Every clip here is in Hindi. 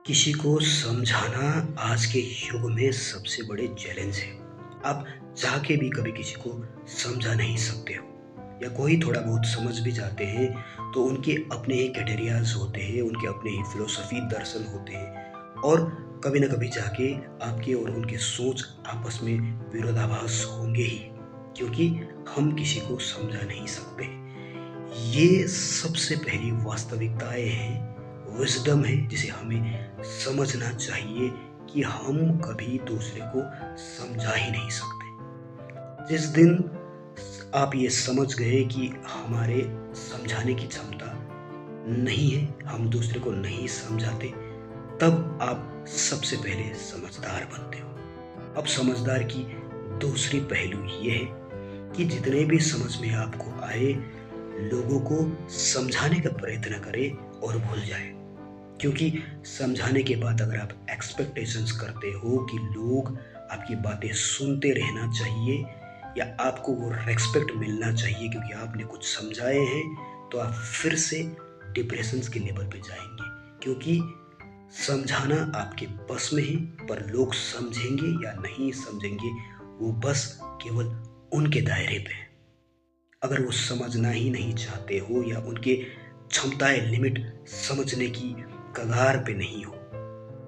किसी को समझाना आज के युग में सबसे बड़े चैलेंज है। आप चाह के भी कभी किसी को समझा नहीं सकते हो, या कोई थोड़ा बहुत समझ भी जाते हैं तो उनके अपने ही क्राइटेरियाज़ होते हैं, उनके अपने ही फ़िलॉसफ़ी दर्शन होते हैं और कभी न कभी जाके आपके और उनके सोच आपस में विरोधाभास होंगे ही, क्योंकि हम किसी को समझा नहीं सकते। ये सबसे पहली वास्तविकताएँ हैं, विज़डम है जिसे हमें समझना चाहिए कि हम कभी दूसरे को समझा ही नहीं सकते। जिस दिन आप ये समझ गए कि हमारे समझाने की क्षमता नहीं है, हम दूसरे को नहीं समझाते, तब आप सबसे पहले समझदार बनते हो। अब समझदार की दूसरी पहलू ये है कि जितने भी समझ में आपको आए, लोगों को समझाने का प्रयत्न करें और भूल जाएं। क्योंकि समझाने के बाद अगर आप एक्सपेक्टेशंस करते हो कि लोग आपकी बातें सुनते रहना चाहिए या आपको वो रेस्पेक्ट मिलना चाहिए क्योंकि आपने कुछ समझाए हैं, तो आप फिर से डिप्रेशंस के लेवल पे जाएंगे। क्योंकि समझाना आपके बस में है, पर लोग समझेंगे या नहीं समझेंगे वो बस केवल उनके दायरे पे है। अगर वो समझना ही नहीं चाहते हो या उनके क्षमताएं लिमिट समझने की कगार पे नहीं हो,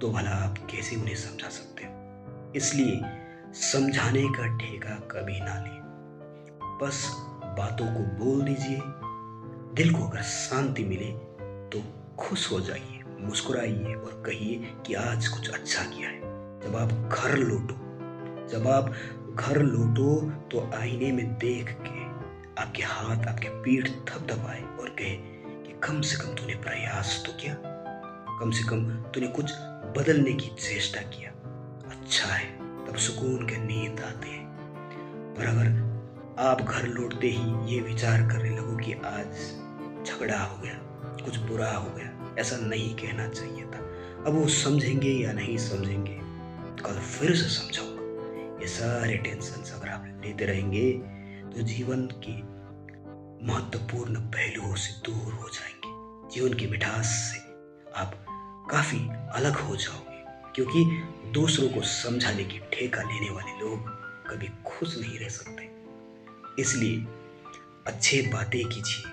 तो भला आप कैसे उन्हें समझा सकते हो। इसलिए समझाने का ठेका कभी ना लें, बस बातों को बोल दीजिए। दिल को अगर शांति मिले तो खुश हो जाइए, मुस्कुराइए और कहिए कि आज कुछ अच्छा किया है। जब आप घर लौटो जब आप घर लौटो तो आईने में देख के आपके हाथ आपके पीठ थपथपाए और कहे कि कम से कम तूने प्रयास तो किया, कम से कम तूने कुछ बदलने की चेष्टा किया। अच्छा है, तब सुकून के नींद आते हैं। पर अगर आप घर लौटते ही ये विचार करने लगो कि आज झगड़ा हो गया, कुछ बुरा हो गया, ऐसा नहीं कहना चाहिए था। अब वो समझेंगे या नहीं समझेंगे, कल फिर से समझाऊंगा। ये सारे टेंशन अगर आप लेते रहेंगे तो जीवन के महत्वपूर्ण पहलुओं से दूर हो जाएंगे। जीवन की मिठास से आप काफी अलग हो जाओगे, क्योंकि दूसरों को समझाने की ठेका लेने वाले लोग कभी खुश नहीं रह सकते। इसलिए अच्छे बातें कीजिए,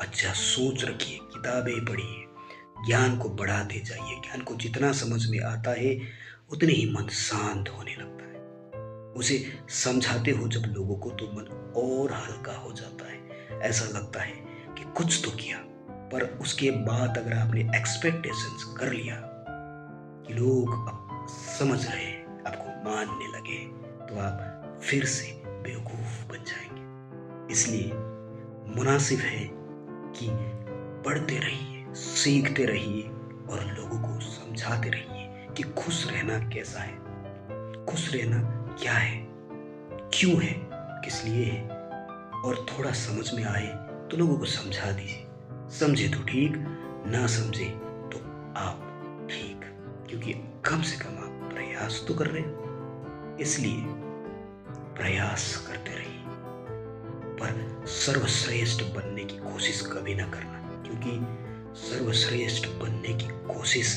अच्छा सोच रखिए, किताबें पढ़िए, ज्ञान को बढ़ाते जाइए। ज्ञान को जितना समझ में आता है उतने ही मन शांत होने लगता है। उसे समझाते हो जब लोगों को तो मन और हल्का हो जाता है। ऐसा लगता है कि कुछ तो किया, पर उसके बाद अगर आपने एक्सपेक्टेशंस कर लिया कि लोग अब समझ रहे हैं, आपको मानने लगे, तो आप फिर से बेवकूफ बन जाएंगे। इसलिए मुनासिब है कि पढ़ते रहिए, सीखते रहिए और लोगों को समझाते रहिए कि खुश रहना कैसा है, खुश रहना क्या है, क्यों है, किस लिए है। और थोड़ा समझ में आए तो लोगों को समझा दीजिए। समझे तो ठीक, ना समझे तो आप ठीक, क्योंकि कम से कम आप प्रयास तो कर रहे हैं। इसलिए प्रयास करते रहिए, पर सर्वश्रेष्ठ बनने की कोशिश कभी ना करना, क्योंकि सर्वश्रेष्ठ बनने की कोशिश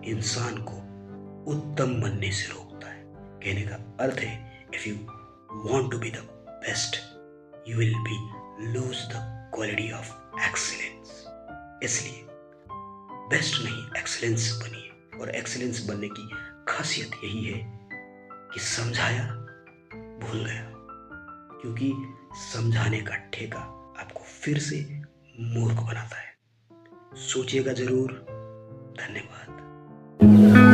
इंसान को उत्तम बनने से रोकता है। कहने का अर्थ है, if you want to be the best, you will be lose the quality of excellence। इसलिए बेस्ट नहीं, एक्सीलेंस बनिए। और एक्सीलेंस बनने की खासियत यही है कि समझाया भूल गया, क्योंकि समझाने का ठेका आपको फिर से मूर्ख बनाता है। सोचिएगा जरूर। धन्यवाद।